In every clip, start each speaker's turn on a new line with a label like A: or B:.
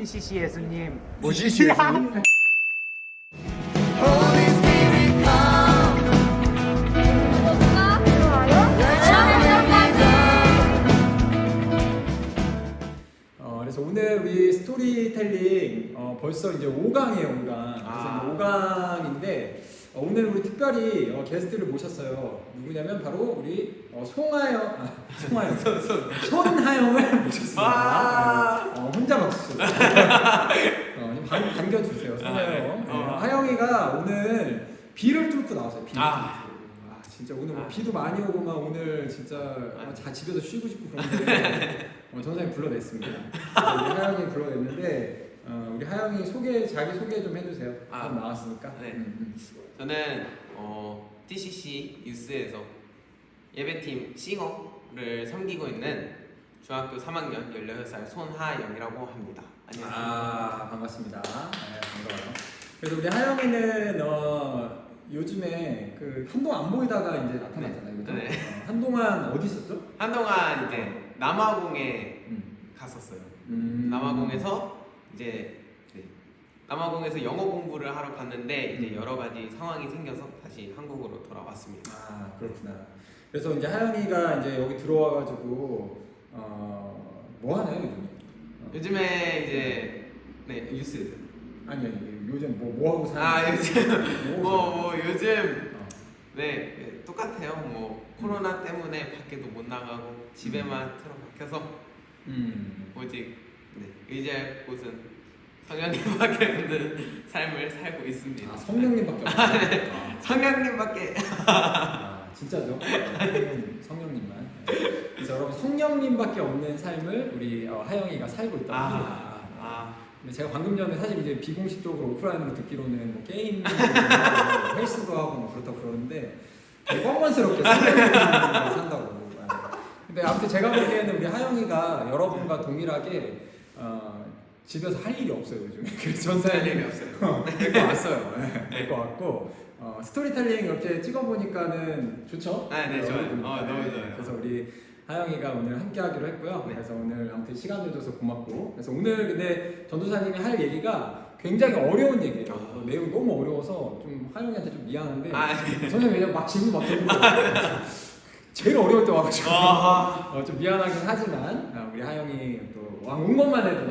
A: TCC 예수님
B: TCC 예수님? 그래서 오늘 우리 스토리텔링 벌써 이제 5강이에요, 5강. 그래서 5강인데 오늘 우리 특별히 게스트를 모셨어요. 누구냐면 바로 우리 손하영을 모셨습니다. 혼자 박수. 좀 반겨주세요, 손하영. 하영이가 오늘 비를 뚫고 나왔어요. 비를 뚫고. 진짜 오늘 뭐 비도 많이 오고 막 오늘 진짜 집에서 쉬고 싶고 그런데 전사님 불러냈습니다. 우리 하영이 불러냈는데 우리 하영이 자기 소개 좀 해주세요. 좀 나왔으니까.
C: 네. 저는 TCC 유스에서 예배팀 싱어를 섬기고 있는 중학교 3학년 16살 손하영이라고 합니다. 안녕하세요.
B: 반갑습니다. 네, 반가워요. 그래서 우리 하영이는 요즘에 한동안 안 보이다가 이제 나타났잖아요. 그죠?
C: 네.
B: 한동안 어디 있었죠?
C: 한동안 이제 남아공에 갔었어요. 남아공에서 이제 남아공에서 영어 공부를 하러 갔는데 이제 여러 가지 상황이 생겨서 다시 한국으로 돌아왔습니다.
B: 그렇구나. 그래서 이제 하영이가 이제 여기 들어와가지고 뭐 하나요 요즘?
C: 요즘에 이제 뉴스.
B: 아니 요즘 뭐 하고 사는?
C: 요즘 요즘 똑같아요. 코로나 때문에 밖에도 못 나가고 집에만 틀어박혀서 오직 의지할 곳은 성령님밖에 없는 삶을 살고 있습니다.
B: 성령님밖에 없어요?
C: 성령님밖에.
B: 진짜죠? 성령님만. 그래서 여러분 성령님밖에 없는 삶을 우리 하영이가 살고 있다고 합니다. 근데 제가 방금 전에 사실 이제 비공식적으로 오프라인으로 듣기로는 뭐 게임, 헬스도 하고 뭐 그렇다고 그러는데 되게 뻔뻔스럽게 산다고. 근데 아무튼 제가 보기에는 우리 하영이가 여러분과 동일하게 집에서 할 일이 없어요 요즘에. 그래서 전사할 일이 없어요. 데리고 왔어요. 데리고 왔고 스토리텔링 이렇게 찍어보니까는 좋죠?
C: 네, 좋아요. 너무 좋아요.
B: 그래서 우리 하영이가 오늘 함께 하기로 했고요. 그래서 오늘 아무튼 시간 내줘서 고맙고. 그래서 오늘 근데 전도사님이 할 얘기가 굉장히 어려운 얘기예요. 내용이 너무 어려워서 좀 하영이한테 좀 미안한데 선생님 왜냐면 막 질문 막 해주고 제일 어려울 때 와가지고 좀 미안하긴 하지만 우리 하영이 또 온 것만 해도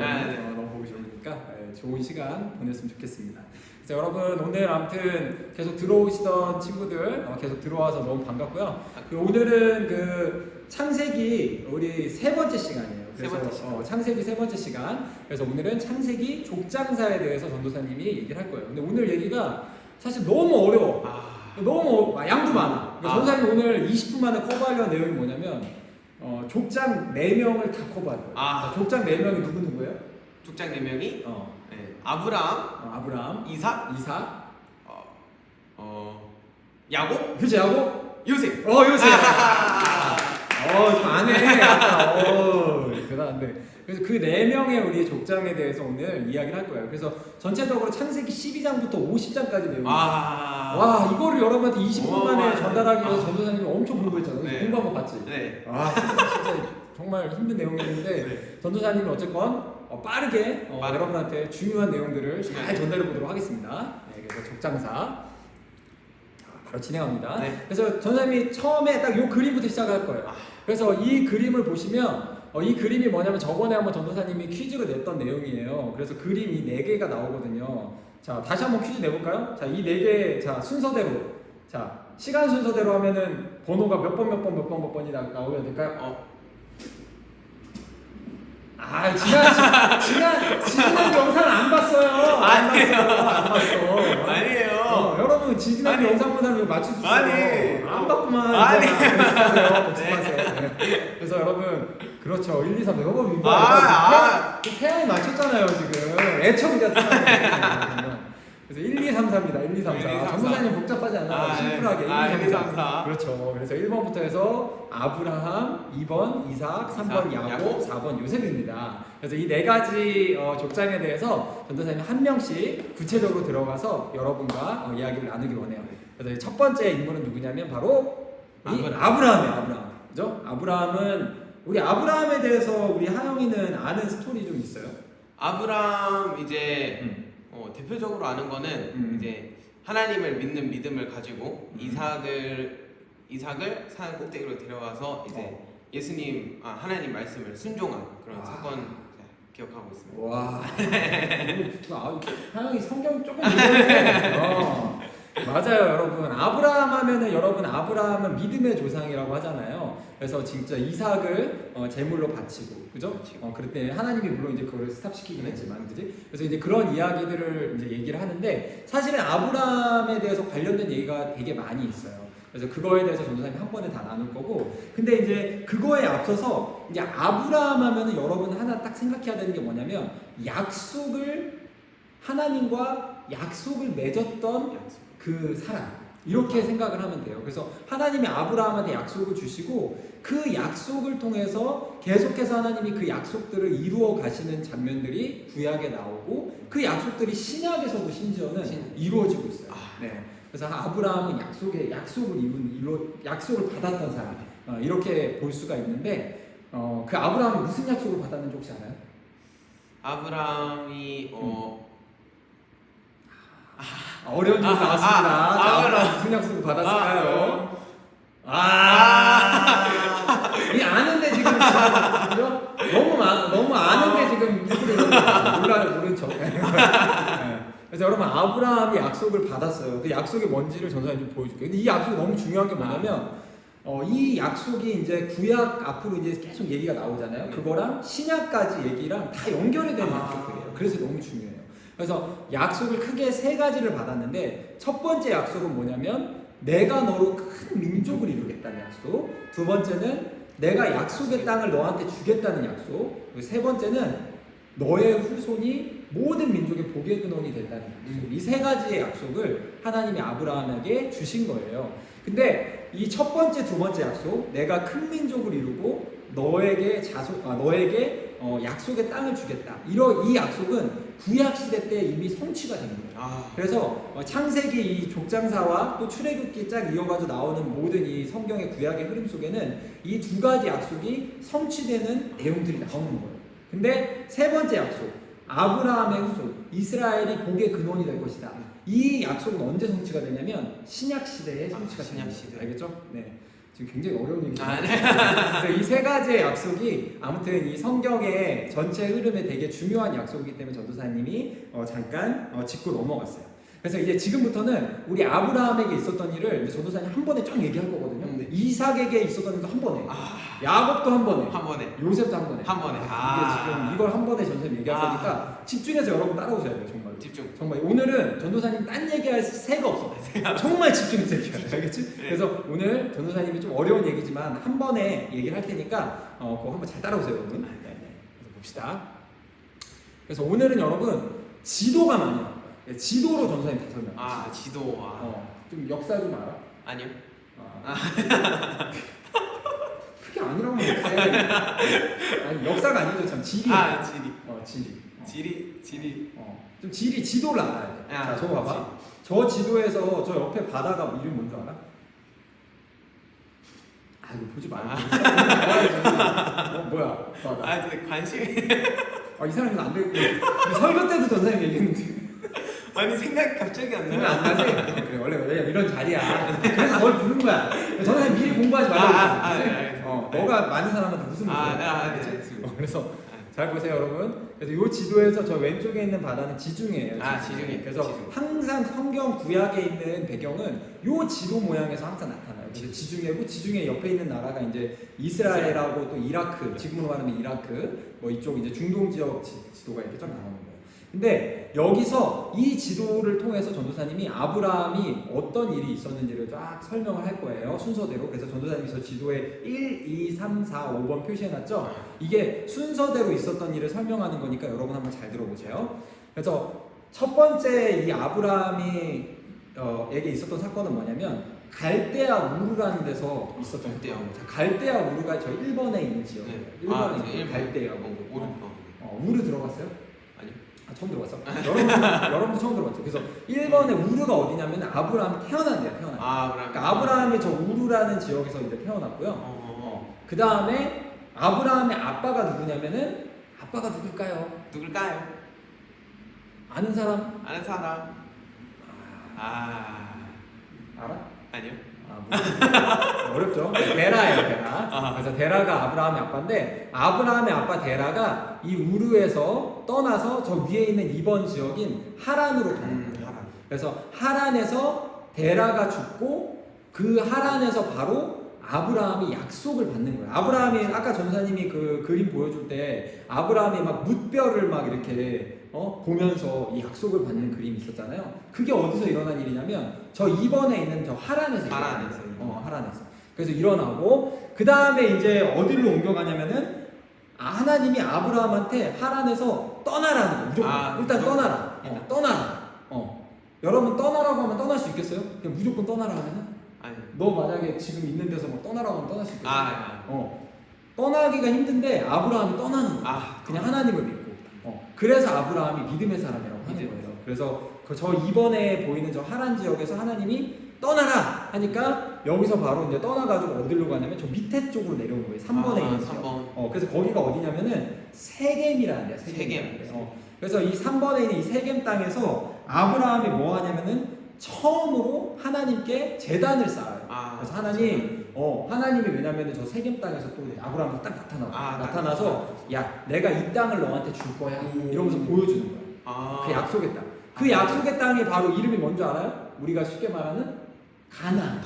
B: 너무 보기 좋으니까 좋은 시간 보냈으면 좋겠습니다. 그래서 여러분 오늘 아무튼 계속 들어오시던 친구들 계속 들어와서 너무 반갑고요. 오늘은 창세기 우리 세 번째 시간이에요. 그래서 창세기 세 번째 시간. 그래서 오늘은 창세기 족장사에 대해서 전도사님이 얘기를 할 거예요. 근데 오늘 얘기가 사실 너무 어려워. 너무 양도 많아. 전도사님 오늘 20분 만에 커버하려는 내용이 뭐냐면 족장 4명을 다 커버할 거예요. 족장 4명이 누구예요?
C: 족장 4명이 아브라함, 이삭, 야곱,
B: 그치 야곱?
C: 요셉.
B: 요셉. 좀 아네. 대단한데. 그래서 그 4명의 우리 족장에 대해서 오늘 이야기를 할 거예요. 그래서 전체적으로 창세기 12장부터 50장까지 내용이 와, 이거를 여러분한테 20분 만에 전달하기 위해서 전도사님이 엄청 공부했잖아요. 공부 한번 봤지?
C: 네.
B: 진짜 정말 힘든 내용이었는데 전도사님이 어쨌건 빠르게 여러분한테 중요한 내용들을 잘 전달해 보도록 하겠습니다. 그래서 족장사 바로 진행합니다. 그래서 전도사님이 처음에 딱 이 그림부터 시작할 거예요. 그래서 이 그림을 보시면 이 그림이 뭐냐면 저번에 한번 전도사님이 퀴즈로 냈던 내용이에요. 그래서 그림이 4개가 나오거든요. 자, 다시 한번 퀴즈 내볼까요? 자, 이 4개 순서대로. 자, 시간 순서대로 하면은 번호가 몇 번이 나오면 될까요? 지난 영상 안 봤어요. 안 봤어.
C: 아니에요.
B: 여러분 지난 영상 본 사람이 맞출 수 있어요. 안 봤구만. 복습하세요. 그래서 여러분 그렇죠. 1, 2, 3 여러분 태양이 맞췄잖아요 지금. 애청자 그래서 1, 2, 3, 4입니다. 1, 2, 3, 4. 전도사님 복잡하지 않아. 심플하게 1, 2, 3, 4. 그렇죠. 그래서 1번부터 해서 아브라함, 2번 이삭, 3번 야곱, 4번 요셉입니다. 그래서 이 4가지 족장에 대해서 전도사님이 한 명씩 구체적으로 들어가서 여러분과 이야기를 나누기 원해요. 그래서 첫 번째 인물은 누구냐면 바로 아브라함이에요. 그죠? 우리 아브라함에 대해서 우리 하영이는 아는 스토리 좀 있어요?
C: 아브람 이제 대표적으로 아는 거는 이제 하나님을 믿는 믿음을 가지고 이삭을 산 꼭대기로 데려와서 이제 예수님 하나님 말씀을 순종한 그런 사건 기억하고 있습니다.
B: 와, 하영이 성경 조금 읽었네. 맞아요, 여러분. 아브라함 하면은 여러분 아브라함은 믿음의 조상이라고 하잖아요. 그래서 진짜 이삭을 제물로 바치고, 그죠? 그럴 때 하나님이 물론 이제 그걸 스탑시키긴 했지만, 그지? 그래서 이제 그런 이야기들을 이제 얘기를 하는데 사실은 아브라함에 대해서 관련된 얘기가 되게 많이 있어요. 그래서 그거에 대해서 전도사님이 한 번에 다 나눌 거고, 근데 이제 그거에 앞서서 이제 아브라함 하면은 여러분 하나 딱 생각해야 되는 게 뭐냐면 하나님과 약속을 맺었던 그 사람, 이렇게 생각을 하면 돼요. 그래서 하나님이 아브라함한테 약속을 주시고 그 약속을 통해서 계속해서 하나님이 그 약속들을 이루어 가시는 장면들이 구약에 나오고 그 약속들이 신약에서도 심지어는 이루어지고 있어요. 네. 그래서 아브라함은 약속을 받았던 사람, 이렇게 볼 수가 있는데 그 아브라함이 무슨 약속을 받았는지 혹시 알아요?
C: 아브라함이
B: 어려운 질문 나왔습니다. 아브라함 무슨 약속을 받았을까요? 이 아는데 지금 그죠? 너무 아는데 지금 모르는 척. 그래서 여러분 아브라함이 약속을 받았어요. 그 약속이 뭔지를 전사님 좀 보여줄게요. 근데 이 약속이 너무 중요한 게 뭐냐면 이 약속이 이제 구약 앞으로 이제 계속 얘기가 나오잖아요. 그거랑 신약까지 얘기랑 다 연결이 되는 약속들이에요. 그래서 너무 중요해요. 그래서 약속을 크게 세 가지를 받았는데 첫 번째 약속은 뭐냐면 내가 너로 큰 민족을 이루겠다는 약속. 두 번째는 내가 약속의 땅을 너한테 주겠다는 약속. 그리고 세 번째는 너의 후손이 모든 민족의 복의 근원이 된다는 약속. 이 세 가지의 약속을 하나님이 아브라함에게 주신 거예요. 근데 이 첫 번째, 두 번째 약속, 내가 큰 민족을 이루고 너에게 약속의 땅을 주겠다. 이 약속은 구약 시대 때 이미 성취가 된 거예요. 그래서 창세기 이 족장사와 또 출애굽기 쫙 이어가지고 나오는 모든 이 성경의 구약의 흐름 속에는 이 두 가지 약속이 성취되는 내용들이 나오는 거예요. 근데 세 번째 약속, 아브라함의 후손, 이스라엘이 복의 근원이 될 것이다. 이 약속은 언제 성취가 되냐면 신약 시대에 성취가 됩니다. 알겠죠? 네. 지금 굉장히 어려운 얘기죠. 그래서 이 세 가지의 약속이 아무튼 이 성경의 전체 흐름에 되게 중요한 약속이기 때문에 전도사님이 잠깐 짚고 넘어갔어요. 그래서 이제 지금부터는 우리 아브라함에게 있었던 일을 전도사님 한 번에 쫙 얘기할 거거든요. 이삭에게 있었던 일도 한 번에, 야곱도 한 번에, 요셉도 한 번에. 이게 지금 이걸 한 번에 전도사님 얘기할 거니까 집중해서 여러분 따라오셔야 돼요. 정말로. 정말 오늘은 전도사님 딴 얘기할 새가 없어. 정말 집중해서 얘기해야 돼. 알겠지? 그래서 오늘 전도사님이 좀 어려운 얘기지만 한 번에 얘기를 할 테니까 그거 한번 잘 따라오세요, 여러분. 그래서 봅시다. 그래서 오늘은 여러분 지도가 많이 나와요. 지도로 전도사님 다 설명.
C: 지도.
B: 좀 역사 좀 알아?
C: 아니요.
B: 그게 아니라고 못해. 아니 역사가 아니죠, 참 지리.
C: 지리.
B: 좀 지도를 알아야 돼. 자, 저거 봐봐. 저 지도에서 저 옆에 바다가 이름 뭔지 알아? 이거 보지 말고. 뭐야? 바다.
C: 관심이.
B: 이 사람은 안 되고. 설교 때도 전사님 얘기했는데.
C: 아니 생각이 갑자기 안 나요.
B: 안 나지? 그래 원래 이런 자리야. 그래서 널 부른 거야. 전사님 미리 공부하지 말라고. 너가 많은 사람한테 무슨
C: 네.
B: 그래서 잘 보세요, 여러분. 그래서 이 지도에서 저 왼쪽에 있는 바다는 지중해예요.
C: 지중해.
B: 그래서 항상 성경 구약에 있는 배경은 이 지도 모양에서 항상 나타나요. 지중해고 지중해 옆에 있는 나라가 이제 이스라엘하고 또 이라크, 지금으로 말하면 이라크, 이쪽 이제 중동 지역 지도가 이렇게 쫙 나오는 거예요. 근데 여기서 이 지도를 통해서 전도사님이 아브라함이 어떤 일이 있었는지를 쫙 설명을 할 거예요. 순서대로. 그래서 전도사님이 저 지도에 1, 2, 3, 4, 5번 표시해놨죠. 이게 순서대로 있었던 일을 설명하는 거니까 여러분 한번 잘 들어보세요. 그래서 첫 번째 이 아브라함이 에게 있었던 사건은 뭐냐면 갈대아 우르라는 데서 있었던
C: 갈대아 우르.
B: 갈대아 우르가 저 1번에 있는 지역이에요. 1번에 있는 갈대아 우르 들어봤어요?
C: 아니요.
B: 처음 들어봤어? 여러분도 처음 들어봤죠? 그래서 1번에 우르가 어디냐면 아브라함이 태어난대요. 그러니까 아브라함이 저 우르라는 지역에서 이제 태어났고요. 그 다음에 아브라함의 아빠가 누구냐면은 아빠가 누굴까요? 아는 사람?
C: 아는 사람? 아
B: 알아?
C: 아니요.
B: 어렵죠. 데라예요, 데라. 그래서 데라가 아브라함의 아빠인데 아브라함의 아빠 데라가 이 우르에서 떠나서 저 위에 있는 2번 지역인 하란으로 가는 거예요.
C: 하란.
B: 그래서 하란에서 데라가 죽고 그 하란에서 바로 아브라함이 약속을 받는 거예요. 아브라함이 아까 전사님이 그 그림 보여줄 때 아브라함이 막 뭇별을 막 이렇게 보면서 이 약속을 받는 그림이 있었잖아요. 그게 어디서 일어난 일이냐면 저 2번에 있는 저 하란에서 하란에서. 그래서 일어나고 그 다음에 이제 어디로 옮겨가냐면은 하나님이 아브라함한테 하란에서 떠나라는 거예요. 무조건. 일단 떠나라. 떠나라. 여러분 떠나라고 하면 떠날 수 있겠어요? 그냥 무조건 떠나라 하면은?
C: 아니.
B: 너 만약에 지금 있는 데서 막 떠나라고 하면 떠날 수 있겠어요? 떠나기가 힘든데 아브라함이 떠나는 거예요. 그냥 하나님을 믿고. 그래서 아브라함이 믿음의 사람이라고 하는 거예요. 그래서 저 2번에 보이는 저 하란 지역에서 하나님이 떠나라 하니까 여기서 바로 이제 떠나가지고 어디로 가냐면 저 밑에 쪽으로 내려온 거예요. 3번에 있는 지역.
C: 3번.
B: 그래서 거기가 어디냐면은 세겜이라는 데야.
C: 세겜.
B: 그래서 이 3번에 있는 이 세겜 땅에서 아브라함이 뭐 하냐면은 처음으로 하나님께 제단을 쌓아요. 그래서 하나님이 왜냐면은 저 세겜 땅에서 또 아브라함이 딱 나타나서 야 내가 이 땅을 너한테 줄 거야 이러면서 보여주는 거야. 그 약속의 땅. 그 약속의 땅이 바로 이름이 뭔지 알아요? 우리가 쉽게 말하는 가나안.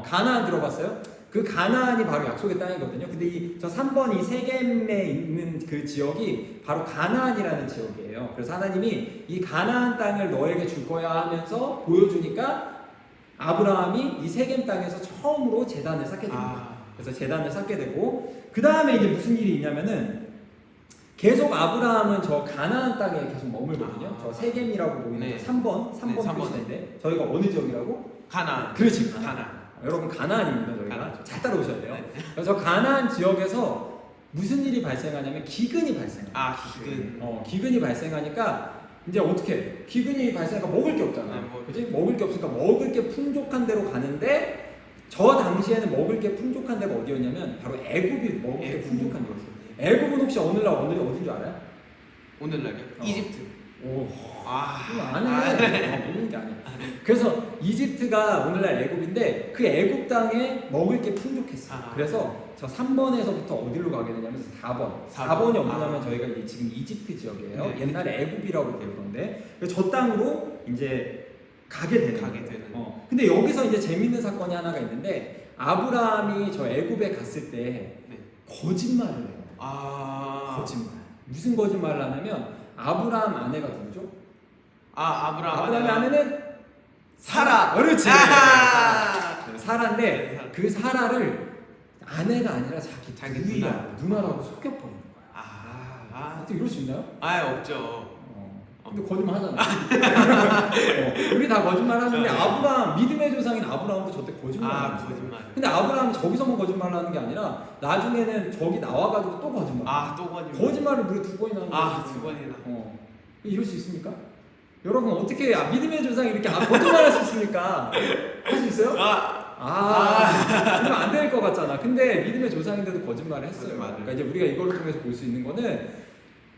B: 가나안 들어봤어요? 그 가나안이 바로 약속의 땅이거든요. 근데 저 3번 이 세겜에 있는 그 지역이 바로 가나안이라는 지역이에요. 그래서 하나님이 이 가나안 땅을 너에게 줄 거야 하면서 보여주니까 아브라함이 이 세겜 땅에서 처음으로 제단을 쌓게 됩니다. 그래서 제단을 쌓게 되고 그 다음에 이제 무슨 일이 있냐면은 계속 아브라함은 저 가나안 땅에 계속 머물거든요. 저 세겜이라고 보이는 3번 표시인데 저희가 어느 지역이라고?
C: 가나안.
B: 그렇지, 가나안. 여러분 가나안입니다. 저희가 잘 따라오셔야 돼요. 그래서 가나안 지역에서 무슨 일이 발생하냐면 기근이 발생해요.
C: 기근.
B: 기근이 발생하니까 이제 어떻게 해? 기근이 발생하니까 먹을 게 없잖아. 그렇지? 먹을 게 없으니까 먹을 게 풍족한 데로 가는데 저 당시에는 먹을 게 풍족한 데가 어디였냐면 바로 애굽이 먹을 게 풍족한 데였어요. 애굽은 혹시 오늘날 어딘 줄 알아요?
C: 오늘날요? 이집트.
B: 모르는 게 아니야. 그래서 이집트가 오늘날 애굽인데 그 애굽 땅에 먹을 게 풍족했어. 그래서 저 3번에서부터 어디로 가게 되냐면 4번이 어디냐면 저희가 이제 지금 이집트 지역이에요. 옛날에 애굽이라고 배우던데 저 땅으로 이제 가게 되는 거예요. 근데 여기서 이제 재밌는 사건이 하나가 있는데 아브라함이 저 애굽에 갔을 때 거짓말을 해요. 거짓말. 무슨 거짓말을 하냐면 아브라함 아내가 누구죠? 아브라함의 아내는 사라. 그렇지. 사라인데 그 사라를 아내가 아니라 자기 누나라고 속여버리는 거야. 어떻게 이럴 수 있나요?
C: 없죠.
B: 근데 거짓말 하잖아. 우리 다 거짓말 하는데 아브라함 믿음의 조상인 아브라함도 저때 거짓말.
C: 거짓말.
B: 근데 아브라함이 저기서만 거짓말을 하는 게 아니라 나중에는 저기 나와가지고 또 거짓말.
C: 또 거짓말.
B: 거짓말을 무려 2번이나 하는 거야.
C: 2번이나.
B: 이럴 수 있습니까? 여러분 어떻게 믿음의 조상이 이렇게 거짓말할 수 있습니까? 할 수 있어요? 그러면 안 될 것 같잖아. 근데 믿음의 조상인데도 거짓말을 했어요. 그러니까 이제 우리가 이걸 통해서 볼 수 있는 거는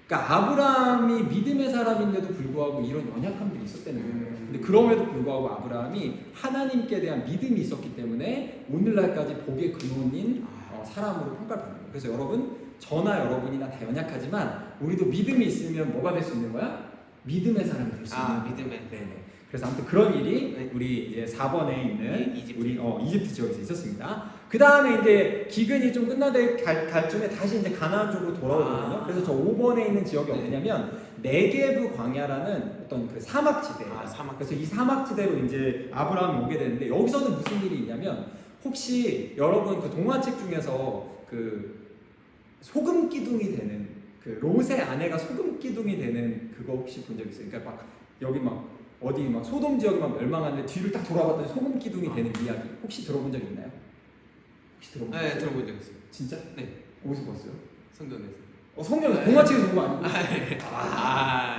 B: 그러니까 아브라함이 믿음의 사람인데도 불구하고 이런 연약함들이 있었다는 거예요. 근데 그럼에도 불구하고 아브라함이 하나님께 대한 믿음이 있었기 때문에 오늘날까지 복의 근원인 사람으로 평가를 받는 거예요. 그래서 여러분 저나 여러분이나 다 연약하지만 우리도 믿음이 있으면 뭐가 될 수 있는 거야? 믿음의 사람이 될 수 있는
C: 믿음의.
B: 네네. 그래서 아무튼 그런 일이 우리 이제 4번에 있는 이집트 지역에서 있었습니다. 그 다음에 이제 기근이 좀 갈 쯤에 다시 이제 가나안 쪽으로 돌아오거든요. 그래서 저 5번에 있는 지역이 어디냐면 네게브 광야라는 어떤 그 사막지대예요. 그래서 이 사막지대로 이제 아브라함이 오게 되는데 여기서는 무슨 일이 있냐면 혹시 여러분 그 동화책 중에서 그 소금 기둥이 되는 그 롯의 아내가 소금 기둥이 되는 그거 혹시 본 적 있어요? 그러니까 막 여기 막 어디 막 소돔 지역이 막 멸망하는데 뒤를 딱 돌아봤더니 소금 기둥이 되는 이야기 혹시 들어본 적 있나요? 혹시 들어본 적 있어요?
C: 네, 들어본 적 있어요.
B: 진짜?
C: 네.
B: 어디서 봤어요?
C: 성경에서.
B: 성경 동화책에서 본 거 아니고?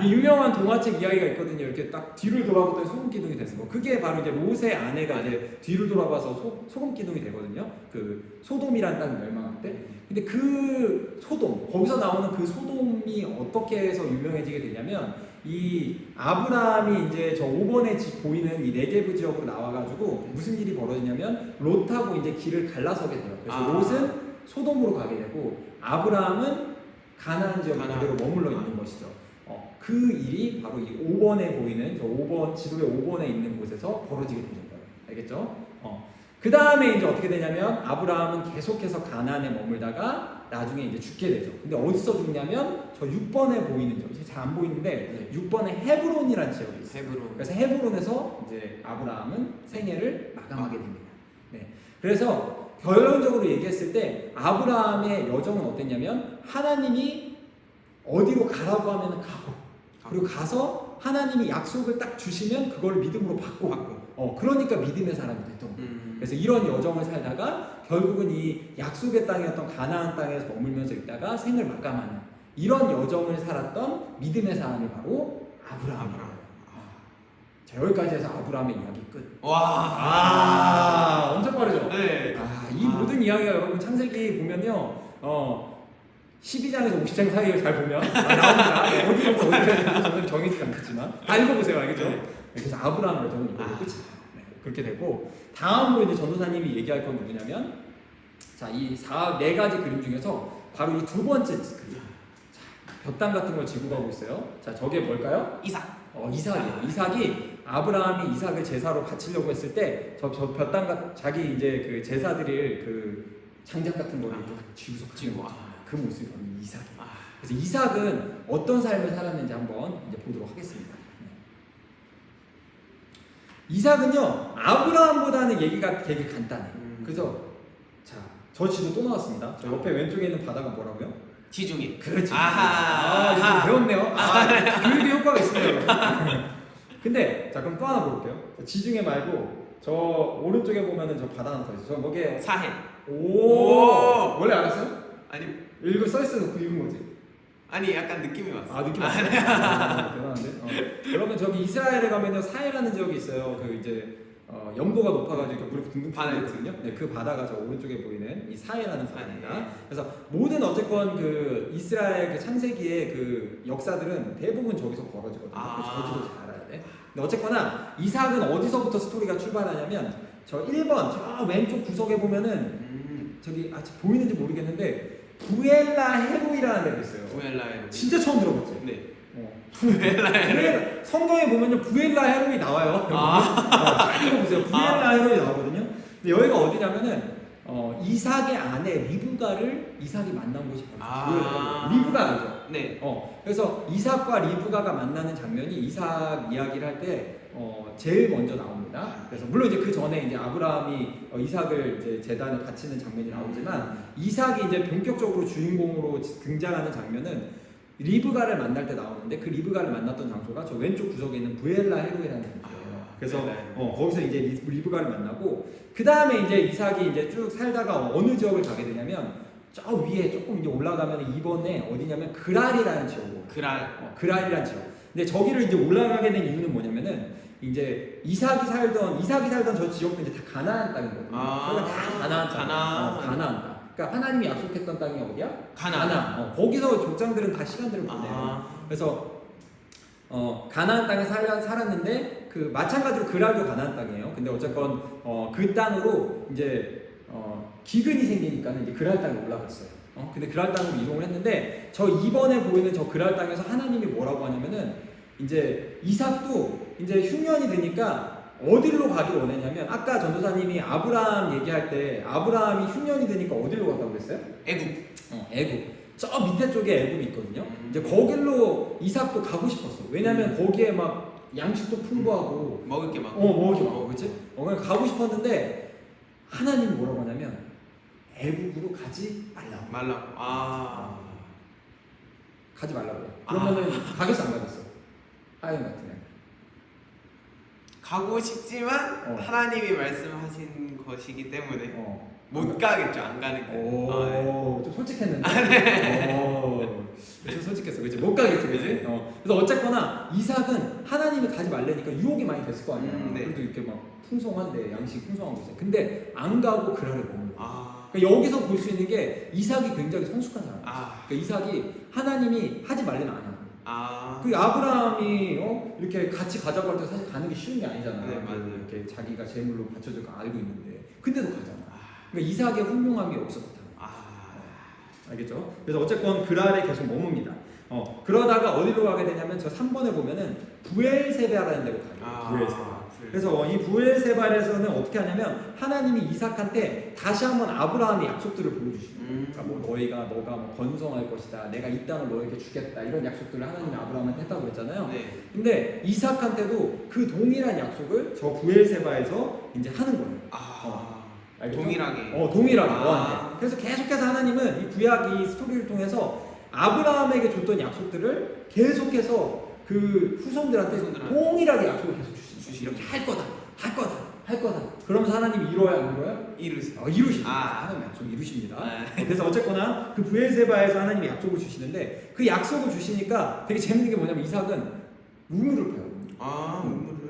B: 이 유명한 동화책 이야기가 있거든요. 이렇게 딱 뒤를 돌아봤더니 소금 기둥이 되는 거. 그게 바로 이제 롯의 아내가 이제 뒤를 돌아봐서 소금 기둥이 되거든요. 그 소돔이라는 땅이 멸망할 때. 근데 그 소돔 거기서 나오는 그 소돔이 어떻게 해서 유명해지게 되냐면 이 아브라함이 이제 저 5번에 보이는 이 네게브 지역으로 나와가지고 무슨 일이 벌어지냐면 롯하고 이제 길을 갈라서게 돼요. 그래서 롯은 소돔으로 가게 되고 아브라함은 가나안 지역에 그대로 머물러 있는 것이죠. 그 일이 바로 이 5번에 보이는 저 5번 지도의 5번에 있는 곳에서 벌어지게 되는 거예요. 알겠죠? 그 다음에 이제 어떻게 되냐면 아브라함은 계속해서 가나안에 머물다가 나중에 이제 죽게 되죠. 근데 어디서 죽냐면 저 6번에 보이는 지역, 잘 안 보이는데 6번에 헤브론이라는 지역이 있어요.
C: 헤브론.
B: 그래서 헤브론에서 이제 아브라함은 생애를 마감하게 됩니다. 네. 그래서 결론적으로 얘기했을 때 아브라함의 여정은 어땠냐면 하나님이 어디로 가라고 하면 가고 그리고 가서 하나님이 약속을 딱 주시면 그걸 믿음으로 받고 그러니까 믿음의 사람이 됐던 거예요. 그래서 이런 여정을 살다가 결국은 이 약속의 땅이었던 가나안 땅에서 머물면서 있다가 생을 마감하는 이런 여정을 살았던 믿음의 사람이 바로 아브라함이에요. 자, 여기까지 해서 아브라함의 이야기 끝.
C: 와,
B: 엄청 빠르죠?
C: 네.
B: 이 모든 이야기가 여러분 창세기 보면요, 12장에서 50장 사이를 잘 보면 나옵니다. 어디부터 어디까지 저는 정해지지 않겠지만 다 읽어보세요, 알겠죠?
C: 네.
B: 그래서 아브라함을 저는 이걸로 끝이에요. 그렇게 되고 다음으로 이제 전도사님이 얘기할 건 누구냐면 자, 이 4가지 그림 중에서 바로 이 두 번째 그림. 볕땅 같은 걸 지고 가고 있어요. 자, 저게 뭘까요?
C: 이삭.
B: 이삭이에요. 이삭이 아브라함이 이삭을 제사로 바치려고 했을 때 저 볕땅 자기 이제 그 제사 드릴 그 장작 같은 거를 쥐고 그 모습이 바로 이삭이에요. 그래서 이삭은 어떤 삶을 살았는지 한번 이제 보도록 하겠습니다. 이삭은요 아브라함보다는 얘기가 되게 간단해요. 그래서 자, 저 지도 또 나왔습니다. 저 옆에 왼쪽에 있는 바다가 뭐라고요?
C: 지중해.
B: 그렇지.
C: 아하.
B: 이거 배웠네요. 교육의 효과가 있습니다. 근데 자, 그럼 또 하나 볼게요. 지중해 말고 저 오른쪽에 보면은 저 바다 하나 더 있어요. 저 뭐게요?
C: 사해.
B: 오. 원래 알았어요?
C: 아니
B: 읽고 써있어서 그 읽은 거지.
C: 아니 약간 느낌이 왔어.
B: 느낌 왔어요? 대단한데? 그러면 저기 이스라엘에 가면요 사해라는 지역이 있어요. 그 이제 염도가 높아가지고 물이 둥둥 튀거든요. 네, 그 바다가 저 오른쪽에 보이는 이 사해라는 바다입니다. 그래서 모든 어쨌건 그 이스라엘 그 창세기의 그 역사들은 대부분 저기서 벌어지거든요. 저기도 잘 알아야 돼. 근데 어쨌거나 이삭은 어디서부터 스토리가 출발하냐면 저 1번 저 왼쪽 구석에 보면은 저기 아직 보이는지 모르겠는데 부엘라 헤로이라는 데가 있어요.
C: 부엘라 헤로이.
B: 진짜 처음 들어봤지?
C: 네.
B: 부엘라 헤로이. 성경에 보면요 부엘라 헤로이 나와요. 잘 읽어보세요. 부엘라 헤로이 나오거든요. 근데 여기가 어디냐면은 이삭의 아내 리브가를 이삭이 만난 곳이 바로 리브가 알죠?
C: 네.
B: 그래서 이삭과 리브가가 만나는 장면이 이삭 이야기를 할 때 제일 먼저 나옵니다. 그래서 물론 이제 그 전에 이제 아브라함이 이삭을 이제 제단에 바치는 장면이 나오지만 이삭이 이제 본격적으로 주인공으로 등장하는 장면은 리브가를 만날 때 나오는데 그 리브가를 만났던 장소가 저 왼쪽 구석에 있는 부엘라 헤로이라는 곳이에요. 그래서 거기서 이제 리브가를 만나고 그 다음에 이제 이삭이 이제 쭉 살다가 어느 지역을 가게 되냐면 저 위에 조금 이제 올라가면 이번에 어디냐면 그랄이라는 지역으로. 그랄이라는 지역. 근데 저기를 이제 올라가게 된 이유는 뭐냐면은 이제 이삭이 살던 저 지역도 이제 다 가나안 땅이거든요. 저희가 다 가나안 땅. 가나안 땅. 그러니까 하나님이 약속했던 땅이 어디야? 가나안. 거기서 족장들은 다 시간들을 보내요. 그래서 가나안 땅에 살았는데 그 마찬가지로 그랄도 가나안 땅이에요. 근데 어쨌건 그 땅으로 이제 기근이 생기니까는 이제 그랄 땅에 올라갔어요. 근데 그랄 땅으로 이동을 했는데 저 2번에 보이는 저 그랄 땅에서 하나님이 뭐라고 하냐면은 이제 이삭도 이제 흉년이 되니까 어디로 가길 원했냐면 아까 전도사님이 아브라함 얘기할 때 아브라함이 흉년이 되니까 어디로 갔다고 그랬어요?
C: 애굽.
B: 애굽. 저 밑에 쪽에 애굽이 있거든요. 이제 거길로 이삭도 가고 싶었어. 왜냐면 거기에 막 양식도 풍부하고
C: 먹을 게 많고.
B: 먹을 게 많고, 그렇지? 그냥 가고 싶었는데 하나님이 뭐라고 하냐면 애굽으로 가지 말라고. 가지 말라고. 그러면은 가겠어 안 가겠어? 하연 같으면.
C: 가고 싶지만 하나님이 말씀하신 것이기 때문에 못 가겠죠. 안 가는 거예요.
B: 좀 솔직했는데. 좀 솔직했어, 그렇지? 못 가겠지, 그렇지? 그래서 어쨌거나 이삭은 하나님이 가지 말래니까 유혹이 많이 됐을 거 아니야. 그래도 이렇게 막 풍성한데 양식 풍성한 곳에. 근데 안 가고 그랄에 머물러. 그러니까 여기서 볼 수 있는 게 이삭이 굉장히 성숙한 사람이야. 그러니까 이삭이 하나님이 하지 말래면 안 하고 그 아브라함이 이렇게 같이 가자고 할 때 사실 가는 게 쉬운 게 아니잖아요.
C: 네, 맞아요.
B: 이렇게 자기가 제물로 바쳐줄 거 알고 있는데 근데도 가잖아. 그러니까 이삭의 훌륭함이 없었다. 알겠죠? 그래서 어쨌건 그랄에 계속 머뭅니다. 그러다가 어디로 가게 되냐면 저 3번에 보면은 부엘세바라는 데로 가요. 부엘세바. 그래서 이 부엘세바에서는 어떻게 하냐면 하나님이 이삭한테 다시 한번 아브라함의 약속들을 보여주시는 거예요. 그러니까 뭐 너가 뭐 번성할 것이다, 내가 이 땅을 너에게 주겠다 이런 약속들을 하나님이 아브라함한테 했다고 했잖아요.
C: 네.
B: 근데 이삭한테도 그 동일한 약속을 저 부엘세바에서 이제 하는 거예요. 알겠죠?
C: 동일하게.
B: 동일하게 너한테. 그래서 계속해서 하나님은 이 구약 이 스토리를 통해서 아브라함에게 줬던 약속들을 계속해서 그 후손들한테 동일하게 약속을 계속 주시는 거예요. 이렇게 할 거다. 그러면서 하나님이 이뤄야 안 이뤄요? 이루십니다. 하나님 약속 이루십니다. 그래서 어쨌거나 그 부엘세바에서 하나님이 약속을 주시는데 그 약속을 주시니까 되게 재밌는 게 뭐냐면 이삭은 우물을 파요.
C: 우물을.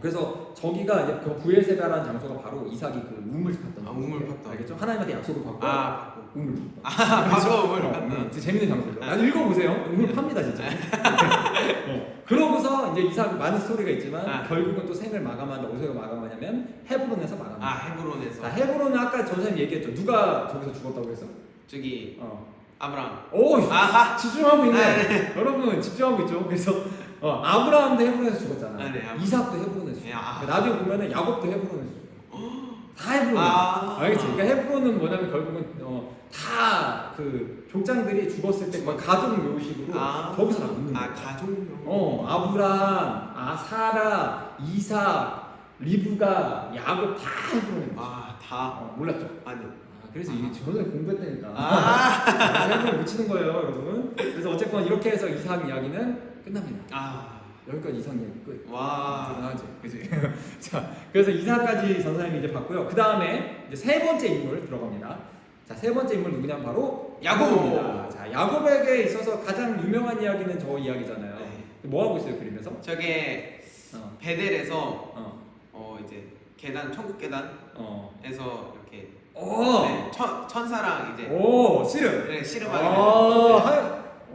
B: 그래서 저기가 이제 그 부엘세바라는 장소가 바로 이삭이 그 우물 팠던.
C: 우물 팠다.
B: 알겠죠? 하나님한테 약속을 받고 우물
C: 우물 팠다.
B: 재밌는 장소죠. 나도 읽어보세요. 우물 팝니다 진짜. 그러고서 이제 이삭 많은 스토리가 있지만 결국은 또 생을 마감한다. 어디서 마감하냐면 헤브론에서 마감한다.
C: 헤브론에서.
B: 헤브론은 아까 전사님 얘기했죠. 누가 저기서 죽었다고 했어?
C: 저기 아브라함.
B: 오, 집중하고 있네. 여러분 집중하고 있죠. 그래서 아브라함도 헤브론에서 죽었잖아. 이삭도 헤브론에서 죽었어. 나중에 보면은 야곱도 헤브론에서 죽었어. 다 헤브론. 알겠지? 그러니까 헤브론은 뭐냐면 결국은 다 그 족장들이 죽었을 때 가족 묘식으로 거기서 다 묻는 거야.
C: 가족 묘.
B: 아브라함, 사라, 이삭, 리브가, 야곱 다 헤브론에
C: 다.
B: 몰랐죠?
C: 아니.
B: 그래서 이게 전에 공부했다니까. 헤브론 묻히는 거예요, 여러분. 그래서 어쨌건 이렇게 해서 이삭 이야기는 끝납니다. 여기까지 이삭 이야기 끝. 대단하지, 그지? 자, 그래서 이삭까지 전사님이 이제 봤고요. 그 다음에 이제 세 번째 인물 들어갑니다. 자, 세 번째 인물 누구냐면 바로 야곱입니다. 자, 야곱에게 있어서 가장 유명한 이야기는 저 이야기잖아요. 뭐 하고 있어요, 그림에서?
C: 저게 베델에서 이제 계단, 천국 계단에서 이렇게 천사랑 이제 씨름. 씨름하게.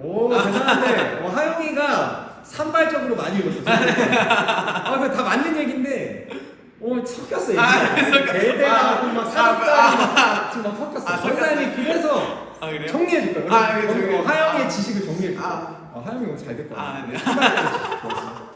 B: 대단한데 하영이가 산발적으로 많이 읽었어. 그거 다 맞는 얘기인데 섞였어. 대대하고 막 사람까지 막 섞였어. 선생님이 그래서 정리해 줄 거야. 하영이의 지식을 정리해 줄 거야. 하영이 오늘 잘 됐거든.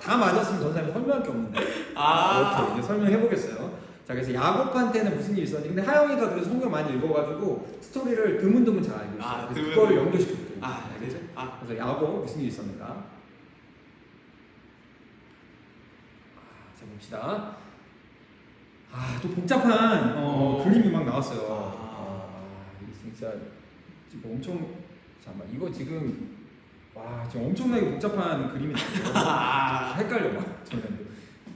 B: 다 맞았으면 전사님 설명할 게 없는데. 오케이, 이제 설명해 보겠어요. 자, 그래서 야곱한테는 무슨 일이 있었는지. 근데 하영이가 그래도 성경 많이 읽어가지고 스토리를 드문드문 잘 알고 있어요. 그거를 연결시켜줄게요. 알겠지? 그래서 야곱 무슨 일이 있었는가? 자, 봅시다. 또 복잡한 그림이 막 나왔어요. 진짜 지금 엄청 잠깐만 이거 지금 지금 엄청나게 복잡한 그림이 나왔어요. 헷갈려 막 저는.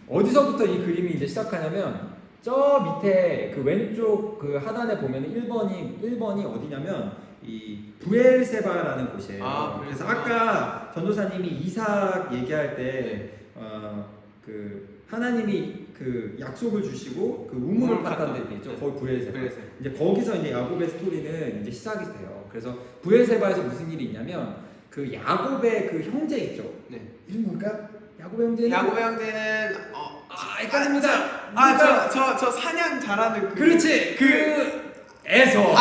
B: 어디서부터 이 그림이 이제 시작하냐면 저 밑에 그 왼쪽 그 하단에 보면 1번이 어디냐면 이 부엘세바라는 곳이에요. 그래서 아까 전도사님이 이삭 얘기할 때 그 하나님이 그 약속을 주시고 그 우물을 팠다는 데 있죠. 거기 부엘세바. 이제 거기서 이제 야곱의 스토리는 이제 시작이 돼요. 그래서 부엘세바에서 무슨 일이 있냐면 그 야곱의 그 형제 있죠. 이름 뭘까? 야곱의 형제는 헷갈립니다.
C: 저 사냥 잘하는
B: 그렇지. 에서. 우리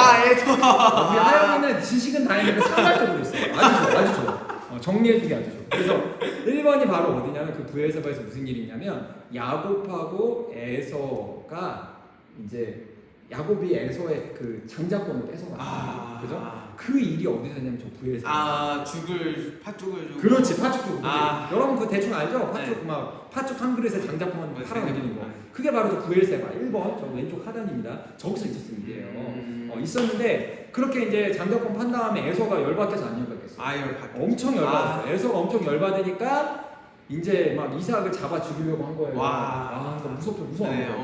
B: 하영이는 지식은 다 있는데 산발적으로 있어요. 아주 좋아. 정리해주기 아주 좋아. 그래서 1번이 바로 어디냐면 그 부엘세바에서 무슨 일이 있냐면 야곱하고 에서가 이제 야곱이 에서의 그 장자권을 뺏어갔어요. 그죠? 그 일이 어디서 했냐면 저 부엘세바.
C: 팥죽을 주고.
B: 그렇지, 팥죽 주고. 여러분 그거 대충 알죠? 팥죽 팥죽 한 그릇에 장자권 팔아넘기는 거. 그게 바로 저 부엘세바 1번 저 왼쪽 하단입니다. 저기서 있었던 일이에요. 있었는데 그렇게 이제 장자권 판 다음에 에서가 열받아서 안 열받겠어. 엄청 열받았어. 에서가 엄청 열받으니까 이제 막 이삭을 잡아 죽이려고 한 거예요.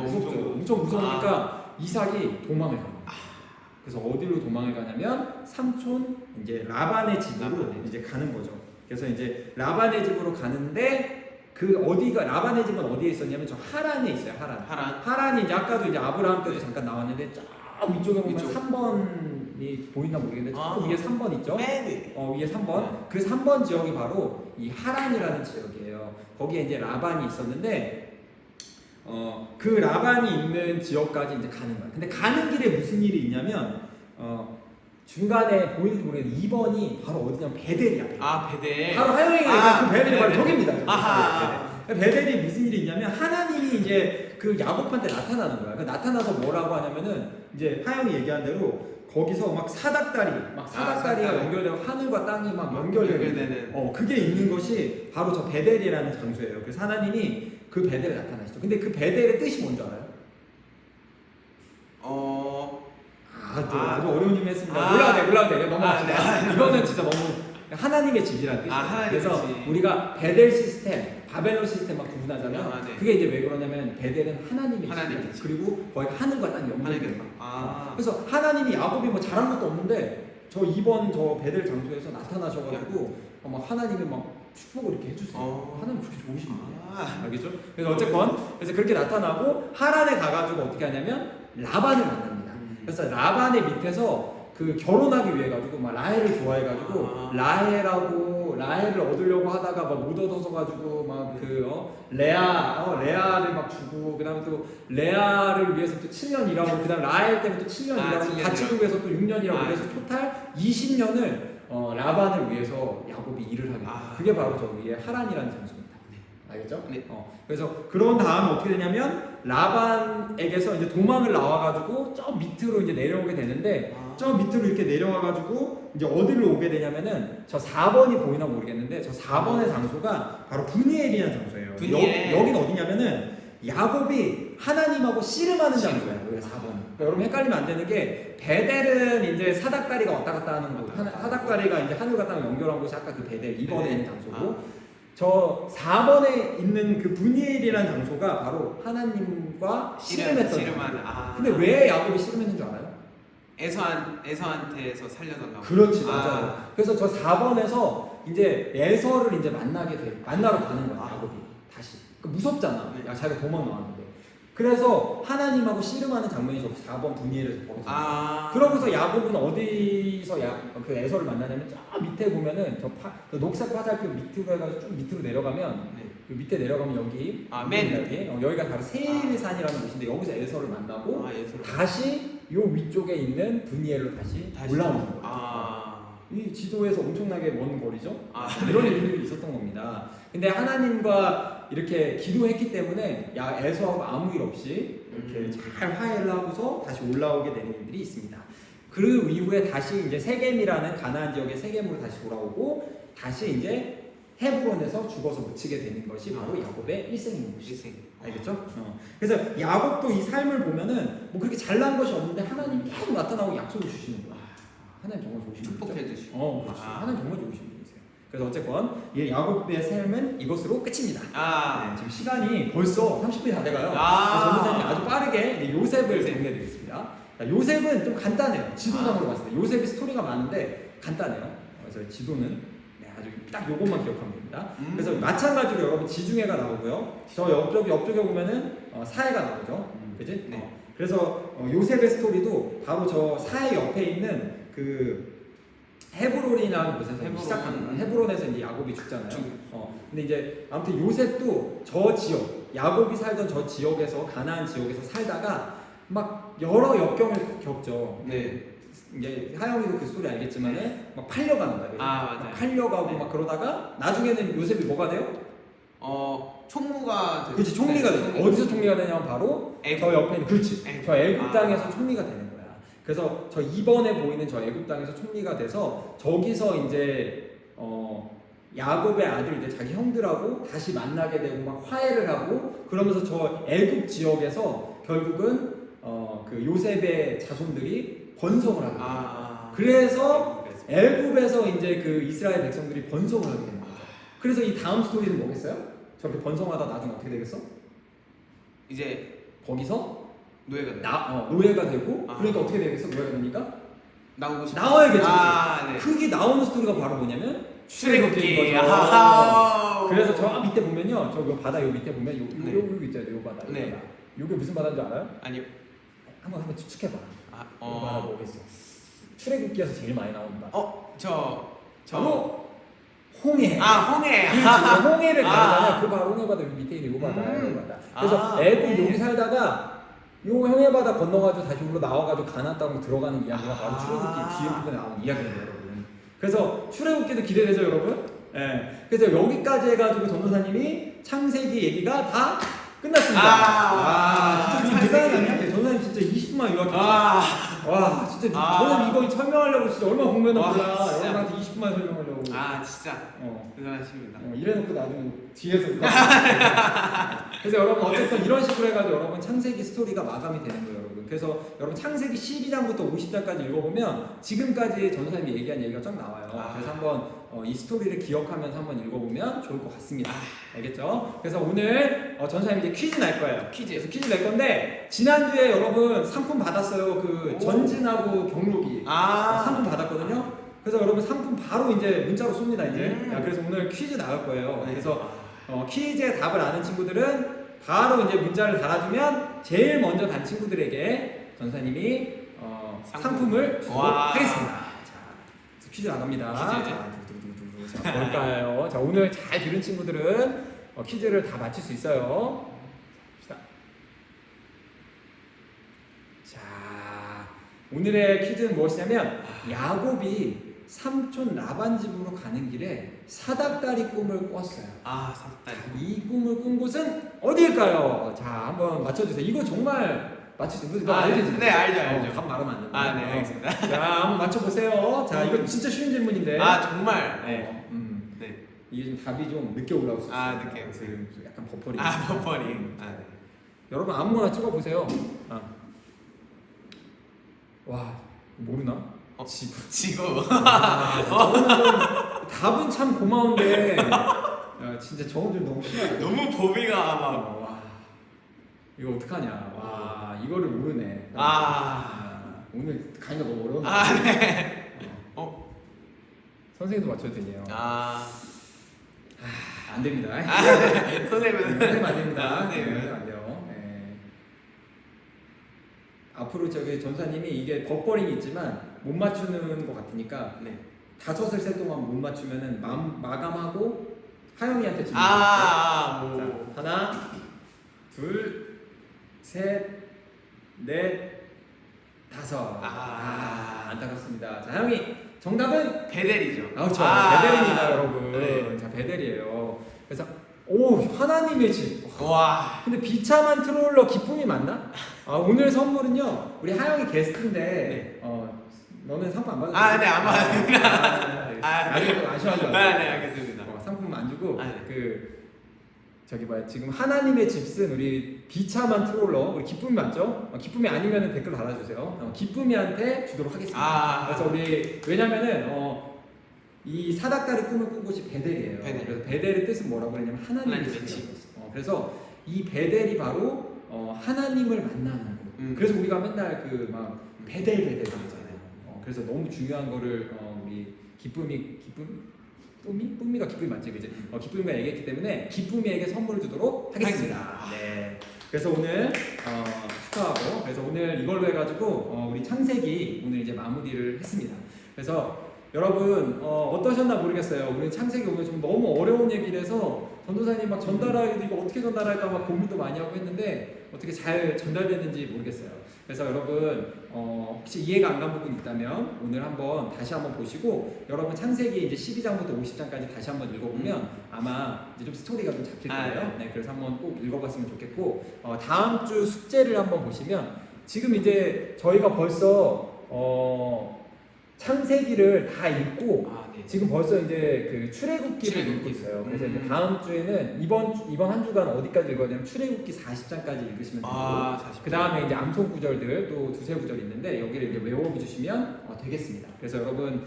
B: 무섭죠. 엄청 무서우니까 이삭이 도망을 가요. 그래서 어디로 도망을 가냐면 삼촌 이제 라반의 집으로 이제 가는 거죠. 그래서 이제 라반의 집으로 가는데 그 어디가 라반의 집은 어디에 있었냐면 저 하란에 있어요. 하란이 이제 아까도 이제 아브라함 때도 잠깐 나왔는데 저 위쪽에 보면 3번 3번이 보이나 모르겠는데
C: 아.
B: 조금 위에 3번 있죠?
C: 맨 위에.
B: 위에 3번. 그 3번 지역이 바로 이 하란이라는 지역이에요. 거기에 이제 라반이 있었는데 그 라반이 있는 지역까지 이제 가는 거야. 근데 가는 길에 무슨 일이 있냐면 중간에 보이는지 모르겠는데 2번이 바로 어디냐면 베델이야. 베델.
C: 아 베델.
B: 바로 하영이가 그 베델이 바로
C: 네네.
B: 저깁니다.
C: 아하.
B: 베델이 무슨 일이 있냐면 하나님이 이제 그 야곱한테 나타나는 거야. 그 나타나서 뭐라고 하냐면은 이제 하영이 얘기한 대로 거기서 막 사닥다리가
C: 사닥다리.
B: 연결되고 하늘과 땅이 막 연결되는 그게 있는 것이 바로 저 베델이라는 장소예요. 그래서 하나님이 그 베델에 나타나시죠. 근데 그 베델의 뜻이 뭔지 알아요? 아주 어려운 질문 했습니다. 올라가도 돼. 넘어갑시다. 이거는 진짜 너무 하나님의 집이라는 뜻이에요.
C: 하나님의
B: 그래서
C: 집.
B: 우리가 베델 시스템, 바벨론 시스템 막 구분하잖아요.
C: 네.
B: 그게 이제 왜 그러냐면 베델은 하나님의
C: 하나님의
B: 집이에요. 그리고 거기가 하늘과 땅이 연결돼요.
C: 아.
B: 그래서 하나님이 야곱이 뭐 잘한 것도 없는데 저 이번 저 베델 장소에서 나타나셔가지고 막 하나님이 막 축복을 이렇게 해주세요. 하나님 그렇게 좋으신 분이에요. 알겠죠? 그래서 어쨌건 그래서 그렇게 나타나고 하란에 가가지고 어떻게 하냐면 라반을 만납니다. 그래서 라반의 밑에서 그 결혼하기 위해 가지고 막 라헬을 좋아해가지고 라헬을 얻으려고 하다가 막 못 얻어서 가지고 막 그 레아를 막 주고 그다음에 또 레아를 위해서 또 7년 일하고 그다음 라헬 때문에 또 7년 일하고 같이 주고 해서 또 6년 일하고 그래서 토탈 20년을 라반을 위해서 야곱이 일을 하게 돼요. 그게 바로 저 위에 하란이라는 장소입니다. 알겠죠?
C: 네.
B: 그래서 그런 다음에 어떻게 되냐면 라반에게서 이제 도망을 나와가지고 저 밑으로 이제 내려오게 되는데 저 밑으로 이렇게 내려와가지고 이제 어디를 오게 되냐면은 저 4번이 보이나 모르겠는데 저 4번의 장소가 바로 브니엘이라는 장소예요. 여기는 어디냐면은 야곱이 하나님하고 씨름하는 장소예요. 여기 4번. 그러니까 여러분 헷갈리면 안 되는 게 베델은 이제 사닥다리가 왔다 갔다 하는 곳, 사닥다리가 이제 하늘과 땅을 연결한 곳이 아까 그 베델 2번에 있는 장소고. 저 4번에 있는 그 브니엘이라는 장소가 바로 하나님과 씨름했던
C: 씨름하는.
B: 근데 왜 야곱이 씨름했는 줄 알아요?
C: 에서한테서 살려달라고.
B: 그렇지, 맞아요. 그래서 저 4번에서 이제 에서를 이제 만나러 가는 거야, 야곱이. 다시. 무섭잖아.
C: 네.
B: 야, 자기가 도망 나왔는데. 그래서 하나님하고 씨름하는 장면이 저 4번 브니엘에서 벌어져요. 그러고서 야곱은 어디서 그 에서를 만나냐면 저 밑에 보면은 그 녹색 화살표 밑으로 해가지고 쭉 밑으로 내려가면 그 밑에 내려가면 여기 여기가 바로 세일산이라는 곳인데 여기서 에서를 만나고 다시 요 위쪽에 있는 브니엘로 다시 올라오는 거예요. 이 지도에서 엄청나게 먼 거리죠. 이런 일들이 있었던 겁니다. 근데 하나님과 이렇게 기도했기 때문에 에서하고 아무 일 없이 이렇게 잘 화해를 하고서 다시 올라오게 되는 일들이 있습니다. 그 이후에 다시 이제 세겜이라는 가나안 지역의 세겜으로 다시 돌아오고 다시 이제 헤브론에서 죽어서 묻히게 되는 것이 바로 야곱의 일생인 것이죠. 알겠죠? 그래서 야곱도 이 삶을 보면은 뭐 그렇게 잘난 것이 없는데 하나님이 계속 나타나고 약속을 주시는 거야. 하나님 정말 좋으신 분이죠.
C: 축복해 주시고.
B: 그렇지. 하나님 정말 좋으신 분이세요. 그래서 어쨌건 이 야곱의 삶은 이것으로 끝입니다. 네, 지금 시간이 벌써 30분이 다 돼가요. 전도사님이 아주 빠르게 요셉을 정리해드리겠습니다. 요셉은 좀 간단해요. 지도상으로 봤을 때 요셉이 스토리가 많은데 간단해요. 그래서 지도는 아주 딱 요것만 기억하면 됩니다. 그래서 마찬가지로 여러분 지중해가 나오고요. 저 옆쪽에 보면은 사해가 나오죠. 그지? 그래서 요셉의 스토리도 바로 저 사해 옆에 있는 그 헤브론이라는 곳에서 시작하는 거예요. 헤브론에서 이제 야곱이 죽잖아요. 근데 이제 아무튼 요셉도 저 지역, 야곱이 살던 저 지역에서 가나안 지역에서 살다가 막 여러 역경을 겪죠. 이제 하영이도 그 스토리 알겠지만은 막 팔려가는 거예요.
C: 맞아요.
B: 팔려가고 막 그러다가 나중에는 요셉이 뭐가 돼요?
C: 총무가 되고.
B: 그렇지, 총리가 돼요. 어디서 총리가 되냐면 바로 저 옆에 있는 저 애굽 땅에서 총리가 되는 거야. 그래서 저 2번에 보이는 저 애굽 땅에서 총리가 돼서 저기서 이제 야곱의 아들 이제 자기 형들하고 다시 만나게 되고 막 화해를 하고 그러면서 저 애굽 지역에서 결국은 그 요셉의 자손들이 번성을 하게 돼요. 그래서 애굽에서 이제 그 이스라엘 백성들이 번성을 하게 되는 거죠. 그래서 이 다음 스토리는 뭐겠어요? 저렇게 번성하다 나중에 어떻게 되겠어?
C: 이제
B: 거기서
C: 노예가
B: 노예가 되고 그러니까 어떻게 되겠어? 노예가 되니까
C: 나오고 싶어.
B: 나와야겠죠.
C: 네.
B: 그게 나오는 스토리가 바로 뭐냐면
C: 출애굽기.
B: 그래서 저 밑에 보면요, 저 바다 요 밑에 보면 요 있잖아요, 요 바다.
C: 네.
B: 요게 무슨 바다인 줄 알아요?
C: 아니요.
B: 한번 추측해봐. 요 바다 뭐겠어? 출애굽기에서 제일 많이 나오는 말.
C: 저
B: 홍해.
C: 홍해.
B: 그렇지. 홍해를 가잖아요. 그 바로 홍해 바다 밑에 있는 요 바다, 요 바다. 그래서 애굽 여기 살다가 요 홍해 바다 건너가지고 다시 우리로 나와가지고 가나안 땅으로 들어가는 이야기가 바로 출애굽기 뒤에 부분에 나오는 이야기예요, 여러분. 그래서 출애굽기도 기대되죠, 여러분? 예. 그래서 여기까지 해가지고 전도사님이 창세기 얘기가 다 끝났습니다. 진짜 대단하지 않냐? 전도사님 진짜 20분만 요약했어요. 와, 진짜 저는 이거 설명하려고 진짜 얼마나 공부했나 몰라. 여러분한테 20분만 설명하려고.
C: 진짜 대단하십니다.
B: 이래놓고 나중에 뒤에서 그래서 여러분 어쨌든 이런 식으로 해가지고 여러분 창세기 스토리가 마감이 되는 거예요, 여러분. 그래서 여러분 창세기 12장부터 50장까지 읽어보면 지금까지 전도사님이 얘기한 얘기가 쫙 나와요. 그래서 한번 이 스토리를 기억하면서 한번 읽어보면 좋을 것 같습니다. 알겠죠? 그래서 오늘 전도사님이 이제 퀴즈 낼 거예요. 그래서 퀴즈 낼 건데 지난주에 여러분 상품 받았어요. 그 전진하고 경록이 상품 받았거든요. 그래서 여러분 상품 바로 이제 문자로 쏩니다 이제. 그래서 오늘 퀴즈 나갈 거예요. 그래서 퀴즈에 답을 아는 친구들은 바로 이제 문자를 달아주면 제일 먼저 단 친구들에게 전사님이 상품을 주도록 하겠습니다. 자, 퀴즈 나갑니다. 자, 뭘까요? 자, 오늘 잘 들은 친구들은 퀴즈를 다 맞출 수 있어요. 자, 오늘의 퀴즈는 무엇이냐면 야곱이 삼촌 라반 집으로 가는 길에 사닥다리 꿈을 꿨어요.
C: 사닥다리.
B: 이 꿈을 꾼 곳은 어디일까요? 자, 한번 맞춰주세요. 이거 정말 맞출 수 있는 거 알지?
C: 네, 알죠.
B: 답 말하면 안 됩니다.
C: 네, 알겠습니다.
B: 자, 한번 맞춰보세요. 자, 이거 진짜 쉬운 질문인데.
C: 정말.
B: 네. 이게 좀 답이 좀 늦게 올라올 수 있어요.
C: 늦게.
B: 지금 약간 버퍼링.
C: 버퍼링.
B: 네. 여러분 아무거나 찍어보세요. 와, 모르나?
C: 지구.
B: 답은 참 고마운데 진짜 저분들 너무 심하다.
C: 너무 범위가
B: 와, 이거 어떡하냐. 와, 이거를 모르네. 오늘 가니까 너무 어려운데.
C: 네.
B: 선생님도 맞춰도 되네요. 안 됩니다. 선생님 안 됩니다. 선생님 안 돼요. 네. 앞으로 저기 전사님이 이게 버퍼링이 있지만 못 맞추는 것 같으니까 5을 셀 동안 못 맞추면은 마감하고 하영이한테 질문. 자, 하나, 둘, 셋, 넷, 5. 안타깝습니다. 자, 하영이 정답은
C: 베델이죠.
B: 그렇죠. 베델입니다, 여러분. 네. 자, 베델이에요. 그래서 하나님의 집. 근데 비참한 트롤러 기쁨이 맞나? 오늘 선물은요. 우리 하영이 게스트인데 너는 상품 안 받았어?
C: 네, 안 받았습니다.
B: 나중에 또 아쉬워하지 마.
C: 네, 알겠습니다.
B: 상품 안 주고 저기 뭐야 지금 하나님의 집 쓴 우리 비참한 트롤러 우리 기쁨이 맞죠? 기쁨이 아니면 댓글 달아주세요. 기쁨이한테 주도록 하겠습니다. 그래서 우리 왜냐면은 이 사닥다리 꿈을 꾼 곳이 베델이에요. 그래서 베델의 뜻은 뭐라고 그랬냐면 하나님의 집이라고 했어. 그래서 이 베델이 바로 하나님을 만나는 곳. 그래서 우리가 맨날 그 막 베델 하잖아요. 그래서 너무 중요한 거를 우리 뿜미가 기쁨이 맞지, 그지? 기쁨이가 얘기했기 때문에 기쁨이에게 선물을 주도록 하겠습니다. 네. 그래서 오늘 축하하고, 그래서 오늘 이걸로 해가지고 우리 창세기 오늘 이제 마무리를 했습니다. 그래서 여러분 어떠셨나 모르겠어요. 우리 창세기 오늘 좀 너무 어려운 얘기라서 전도사님 막 전달하기도 이거 어떻게 전달할까 막 고민도 많이 하고 했는데 어떻게 잘 전달됐는지 모르겠어요. 그래서 여러분 혹시 이해가 안 간 부분 있다면 오늘 다시 한번 보시고 여러분 창세기 이제 12장부터 50장까지 다시 한번 읽어보면 아마 이제 좀 스토리가 좀 잡힐 거예요. 네, 그래서 한번 꼭 읽어봤으면 좋겠고 다음 주 숙제를 한번 보시면 지금 이제 저희가 벌써 창세기를 다 읽고 지금 벌써 이제 그 출애굽기를 읽고 있어요. 그래서 이제 다음 주에는 이번 한 주간 어디까지 읽어야 되냐면 출애굽기 40장까지 읽으시면 되고 그 다음에 이제 암송 구절들 또 두세 구절 있는데 여기를 이제 외워주시면 되겠습니다. 그래서 여러분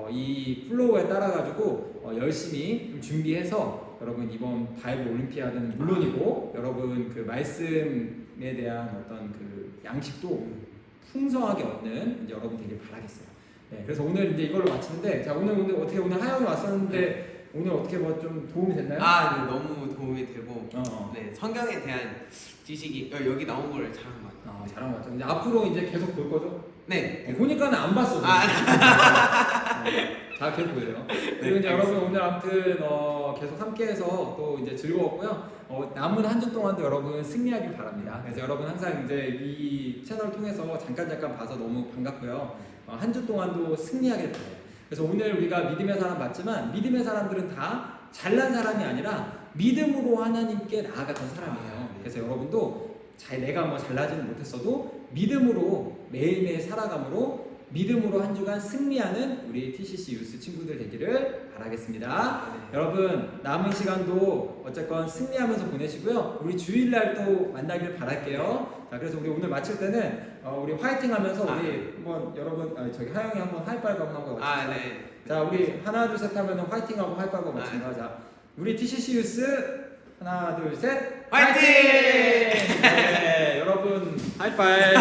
B: 이 플로우에 따라 가지고 열심히 좀 준비해서 여러분 이번 바이블 올림피아드는 물론이고 여러분 그 말씀에 대한 어떤 그 양식도 풍성하게 얻는 이제 여러분 되길 바라겠어요. 네, 그래서 오늘 이제 이걸로 마치는데, 자 오늘 어떻게 오늘 하영이 왔었는데 오늘 어떻게 뭐 좀 도움이 됐나요?
C: 네, 너무 도움이 되고, 네 성경에 대한 지식이 여기 나온 걸 잘한 것 같아요.
B: 잘한 것 같아요. 이제 앞으로 이제 계속 볼 거죠?
C: 네.
B: 보니까는 안 봤어.
C: 아,
B: 다 계속 보여요. 그리고 이제 여러분 오늘 아무튼 계속 함께해서 또 이제 즐거웠고요. 남은 한 주 동안도 여러분 승리하길 바랍니다. 그래서 여러분 항상 이제 이 채널 통해서 잠깐 봐서 너무 반갑고요. 한 주 동안도 승리하길 바래요. 그래서 오늘 우리가 믿음의 사람 봤지만 믿음의 사람들은 다 잘난 사람이 아니라 믿음으로 하나님께 나아갔던 사람이에요. 그래서 여러분도 내가 뭐 잘나지는 못했어도 믿음으로 매일매일 살아감으로 믿음으로 한 주간 승리하는 우리 TCC 유스 친구들 되기를 바라겠습니다. 여러분 남은 시간도 어쨌건 승리하면서 보내시고요. 우리 주일날 또 만나길 바랄게요. 자, 그래서 우리 오늘 마칠 때는 우리 화이팅하면서 우리 한번 여러분 저기 하영이 한번 하이파이브 한번 같이.
C: 네.
B: 자, 우리 하나 둘 셋 하면은 화이팅하고 하이파이브 같이 하자. 우리 TCC 유스 하나 둘 셋
C: 화이팅!
B: 네, 여러분 하이파이브.